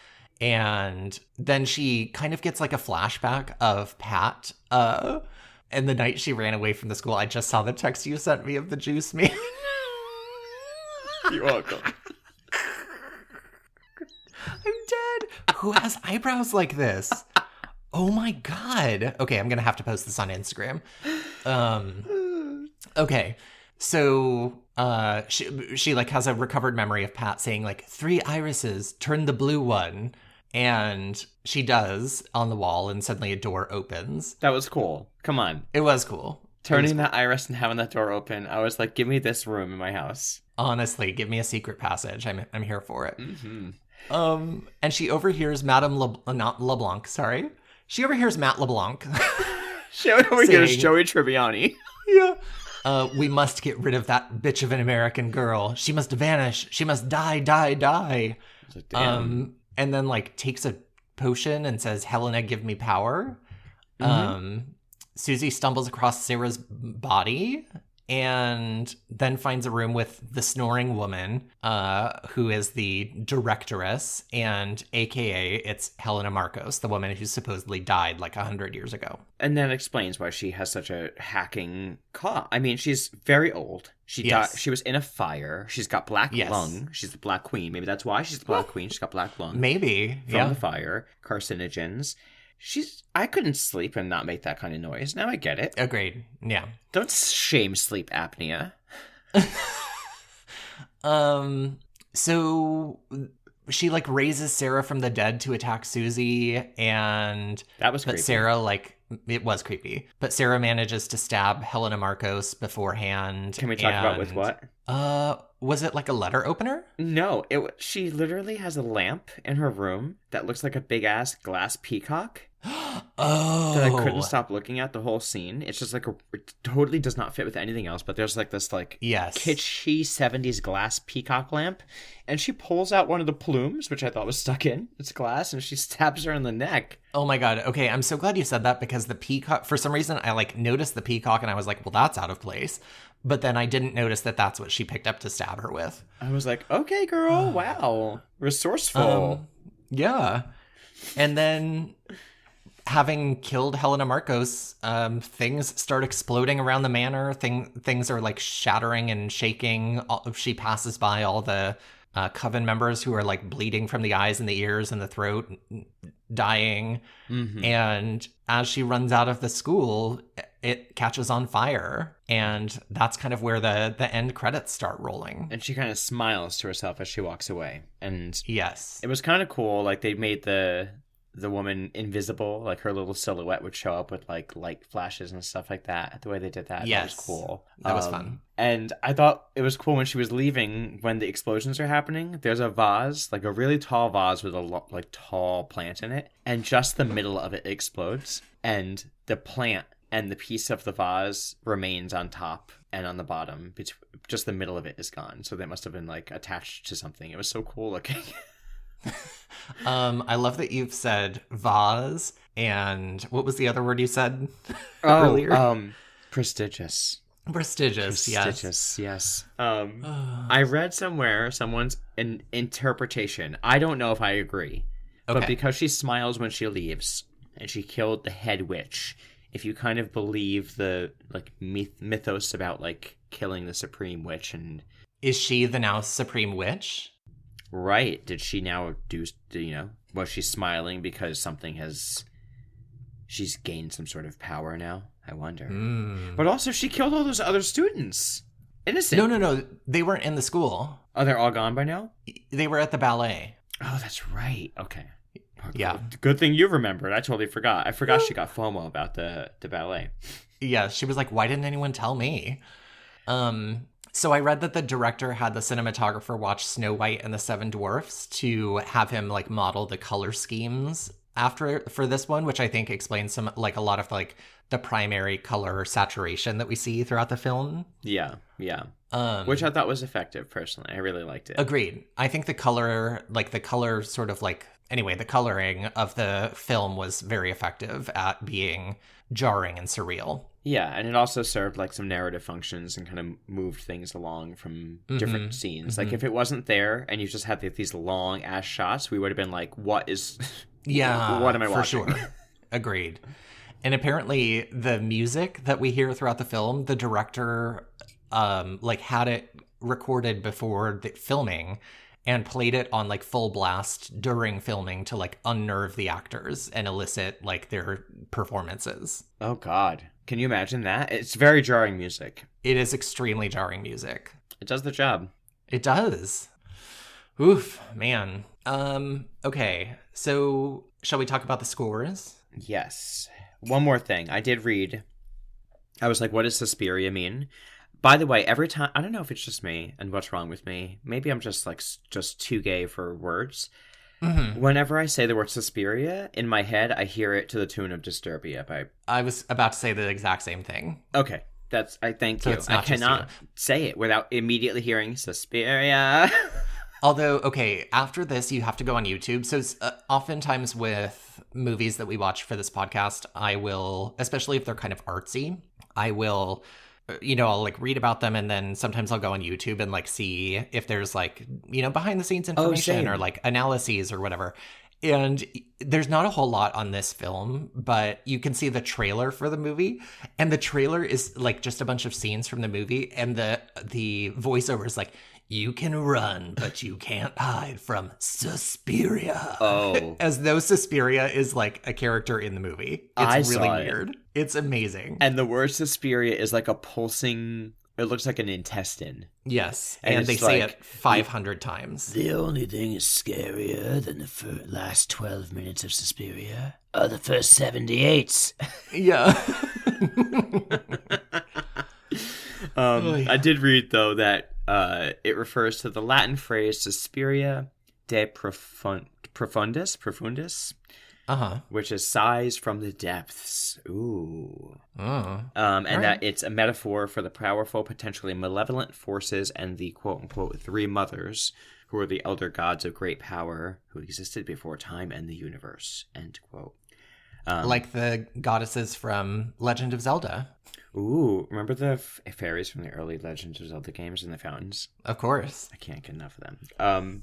And then she kind of gets like a flashback of Pat. And the night she ran away from the school, I just saw the text you sent me of the juice man. You're welcome. I'm dead. Who has eyebrows like this? Oh my God. Okay, I'm going to have to post this on Instagram. Okay. So she like has a recovered memory of Pat saying like 3 irises, turn the blue one. And she does on the wall, and suddenly a door opens. That was cool. Come on. It was cool. Turning that iris and having that door open, I was like, give me this room in my house. Honestly, give me a secret passage. I'm here for it. Mm-hmm. And she overhears not LeBlanc, sorry. She overhears Matt LeBlanc. She overhears Joey Tribbiani. Yeah. We must get rid of that bitch of an American girl. She must vanish. She must die, die, die. Like, damn. And then like takes a potion and says, Helena, give me power. Mm-hmm. Susie stumbles across Sarah's body and then finds a room with the snoring woman, who is the directoress, and AKA it's Helena Marcos, the woman who supposedly died like 100 years ago. And then explains why she has such a hacking claw. I mean, she's very old. She was in a fire. She's got black lung. She's the Black Queen. Maybe that's why she's the Black Queen. She's got black lung. Maybe. From the fire. Carcinogens. I couldn't sleep and not make that kind of noise. Now I get it. Agreed. Yeah. Don't shame sleep apnea. So she like raises Sarah from the dead to attack Susie, and that was creepy. But Sarah it was creepy. But Sarah manages to stab Helena Marcos beforehand. Can we talk about with what? Was it like a letter opener? No, she literally has a lamp in her room that looks like a big ass glass peacock. Oh. That I couldn't stop looking at the whole scene. It's just like it totally does not fit with anything else, but there's like this like kitschy 70s glass peacock lamp, and she pulls out one of the plumes, which I thought was stuck in its glass, and she stabs her in the neck. Oh my God. Okay, I'm so glad you said that, because the peacock, for some reason I like noticed the peacock and I was like, well, that's out of place. But then I didn't notice that that's what she picked up to stab her with. I was like, okay, girl, wow. Resourceful. Yeah. And then, having killed Helena Marcos, things start exploding around the manor. Things are like shattering and shaking. She passes by all the coven members who are like bleeding from the eyes and the ears and the throat, dying. Mm-hmm. And as she runs out of the school, it catches on fire. And that's kind of where the end credits start rolling. And she kind of smiles to herself as she walks away. And yes, it was kind of cool. Like, they made the woman invisible, like her little silhouette would show up with like light flashes and stuff like that. The way they did that, that was cool. That was fun. And I thought it was cool when she was leaving, when the explosions are happening, there's a vase, like a really tall vase with a tall plant in it, and just the middle of it explodes, and the plant and the piece of the vase remains on top and on the bottom. Just the middle of it is gone. So they must have been like attached to something. It was so cool looking. I love that you've said vase, and what was the other word you said Oh, earlier? prestigious. Prestigious, Prestigious, yes. yes. I read somewhere someone's an interpretation. I don't know if I agree, but Okay. because she smiles when she leaves, and she killed the head witch, if you kind of believe the like mythos about like killing the supreme witch, and Is she the now supreme witch? right, did she now was she smiling because she's gained some sort of power now? I wonder. But also, she killed all those other students. Innocent. No. They weren't in the school. Oh, they're all gone by now? They were at the ballet. Oh, that's right. Okay. Yeah. Good thing you remembered. I totally forgot. I forgot she got FOMO about the ballet. Yeah, she was like, why didn't anyone tell me? So I read that the director had the cinematographer watch Snow White and the Seven Dwarfs to have him like model the color schemes for this one, which I think explains some like a lot of like the primary color saturation that we see throughout the film. Yeah. Which I thought was effective, personally. I really liked it. Agreed. I think the color sort of like, anyway, the coloring of the film was very effective at being jarring and surreal. Yeah, and it also served like some narrative functions and kind of moved things along from different scenes. Like if it wasn't there and you just had these long ass shots, we would have been like, what is... Yeah, what am I watching? For sure. Agreed. And apparently the music that we hear throughout the film, the director like had it recorded before the filming and played it on like full blast during filming to like unnerve the actors and elicit like their performances. Oh God. Can you imagine that? It's very jarring music. It is extremely jarring music. It does the job. It does. Oof, man. Okay. So, shall we talk about the scores? Yes. One more thing. I did read. I was like, what does Suspiria mean? By the way, every time, I don't know if it's just me and what's wrong with me. Maybe I'm just too gay for words. Mm-hmm. Whenever I say the word Suspiria, in my head, I hear it to the tune of Disturbia by... I was about to say the exact same thing. Okay. Thank you. I cannot say it without immediately hearing Suspiria. Although, okay, after this, you have to go on YouTube. So oftentimes with movies that we watch for this podcast, I will, especially if they're kind of artsy, I will... I'll like read about them, and then sometimes I'll go on YouTube and like see if there's like, behind the scenes information or like analyses or whatever. And there's not a whole lot on this film, but you can see the trailer for the movie, and the trailer is like just a bunch of scenes from the movie, and the voiceover is like, you can run, but you can't hide from Suspiria. Oh. As though Suspiria is like a character in the movie. It's really weird. It's amazing. And the word Suspiria is like a pulsing... It looks like an intestine. Yes, and they say it 500 times. The only thing is scarier than the last 12 minutes of Suspiria are the first 78. Yeah. I did read, though, that it refers to the Latin phrase Suspiria de profundis, which is sighs from the depths. Ooh. And that it's a metaphor for the powerful, potentially malevolent forces and the quote-unquote three mothers, who are the elder gods of great power who existed before time and the universe. End quote. Like the goddesses from Legend of Zelda. Ooh, remember the fairies from the early Legend of Zelda games and the fountains? Of course. I can't get enough of them.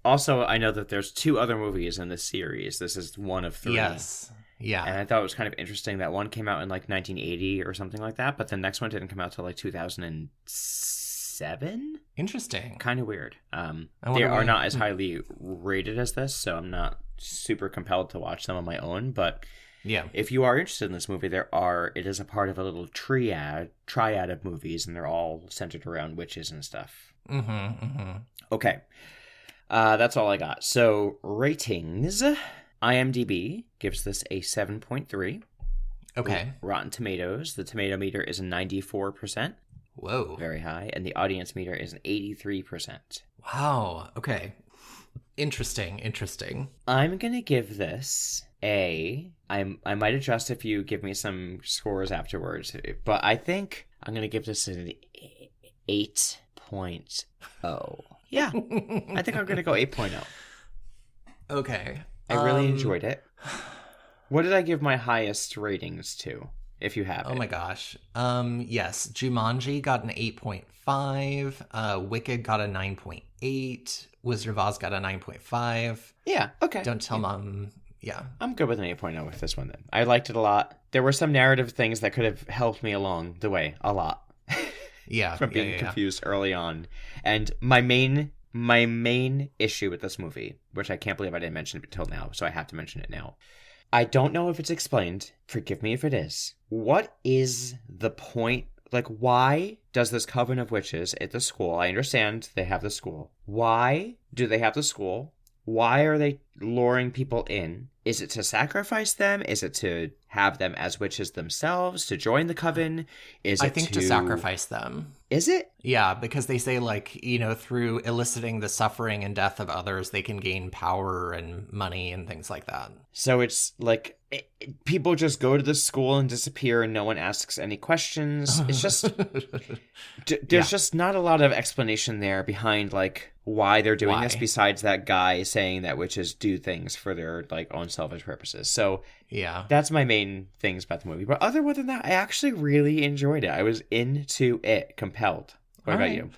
Also, I know that there's 2 other movies in this series. This is one of 3. Yes. Yeah. And I thought it was kind of interesting that one came out in like 1980 or something like that, but the next one didn't come out till like 2007? Interesting. Kind of weird. They are not as highly rated as this, so I'm not super compelled to watch them on my own, but yeah, if you are interested in this movie, it is a part of a little triad of movies, and they're all centered around witches and stuff. Okay. That's all I got. So, ratings. IMDb gives this a 7.3. Okay. Rotten Tomatoes, the tomato meter is a 94%. Whoa. Very high. And the audience meter is an 83%. Wow. Okay. Interesting. I'm going to give this I might adjust if you give me some scores afterwards, but I think I'm going to give this an 8.0. Yeah, I think I'm going to go 8.0. Okay. I really enjoyed it. What did I give my highest ratings to, if you have it? Oh my gosh. Yes, Jumanji got an 8.5. Wicked got a 9.8. Wizard of Oz got a 9.5. Yeah, okay. Don't tell Mom. Yeah. I'm good with an 8.0 with this one then. I liked it a lot. There were some narrative things that could have helped me along the way a lot. Yeah. From being confused early on. And my main issue with this movie, which I can't believe I didn't mention it until now, so I have to mention it now. I don't know if it's explained. Forgive me if it is. What is the point? Like, why does this coven of witches at the school? I understand they have the school. Why do they have the school? Why are they luring people in? Is it to sacrifice them? Is it to have them as witches themselves? To join the coven? I think to sacrifice them. Is it? Yeah, because they say, like, you know, through eliciting the suffering and death of others, they can gain power and money and things like that. So it's like people just go to the school and disappear and no one asks any questions. It's just, there's just not a lot of explanation there behind, like, why they're doing this besides that guy saying that witches do things for their, like, own selfish purposes. So yeah, that's my main things about the movie. But other than that, I actually really enjoyed it. I was into it, compelled. What about you?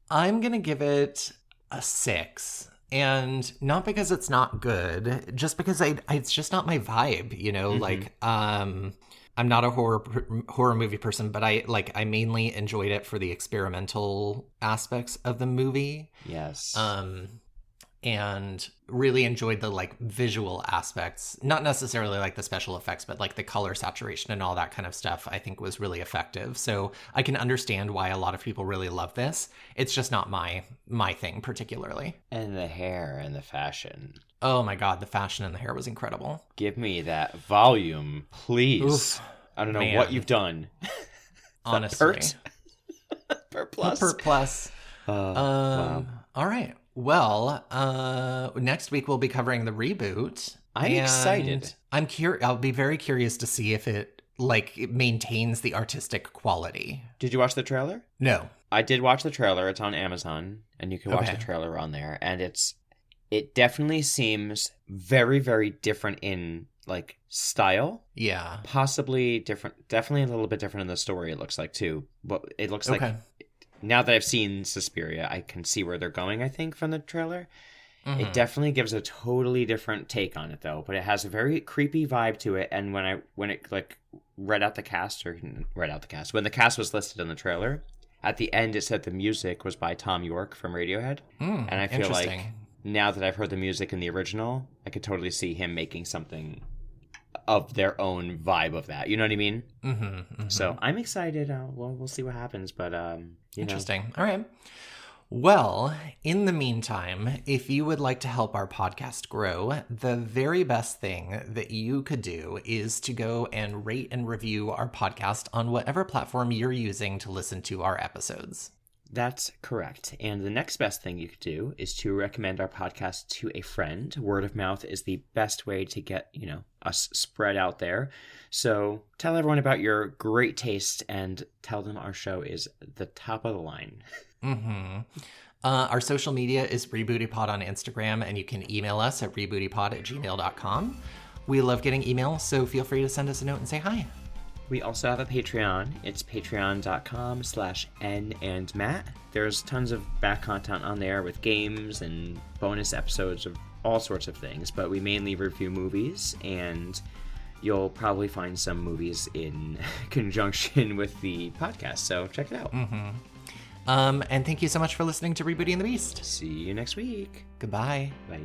I'm going to give it a 6. And not because it's not good, just because it's just not my vibe, you know? Like, I'm not a horror movie person, but I mainly enjoyed it for the experimental aspects of the movie. Yes. And really enjoyed the, like, visual aspects, not necessarily like the special effects, but like the color saturation and all that kind of stuff I think was really effective. So I can understand why a lot of people really love this. It's just not my thing particularly. And the hair and the fashion. Oh my God, the fashion and the hair was incredible. Give me that volume, please. Oof, I don't know what you've done. Honestly. Per plus. Per plus. Wow. All right. Well, next week we'll be covering the reboot. I'm excited. I'll be very curious to see if it maintains the artistic quality. Did you watch the trailer? No. I did watch the trailer. It's on Amazon, and you can watch the trailer on there. And it definitely seems very, very different in, like, style. Yeah. Possibly different. Definitely a little bit different in the story, it looks like, too. But it looks like... Now that I've seen Suspiria, I can see where they're going, I think, from the trailer. Mm-hmm. It definitely gives a totally different take on it, though. But it has a very creepy vibe to it. And when it when the cast was listed in the trailer, at the end it said the music was by Tom York from Radiohead. And I feel like now that I've heard the music in the original, I could totally see him making something of their own vibe of that. You know what I mean? Mm-hmm, mm-hmm. So I'm excited. We'll see what happens, but interesting. All right. Well, in the meantime, if you would like to help our podcast grow, the very best thing that you could do is to go and rate and review our podcast on whatever platform you're using to listen to our episodes. That's correct. And the next best thing you could do is to recommend our podcast to a friend. Word of mouth is the best way to get, us spread out there. So tell everyone about your great taste and tell them our show is the top of the line. Mm-hmm. Our social media is RebootyPod on Instagram, and you can email us at rebootypod@gmail.com. We love getting emails, so feel free to send us a note and say hi. We also have a Patreon. It's patreon.com/N&Matt. There's tons of back content on there with games and bonus episodes of all sorts of things, but we mainly review movies, and you'll probably find some movies in conjunction with the podcast, so check it out. Mm-hmm. And thank you so much for listening to Rebooting the Beast. See you next week. Goodbye. Bye.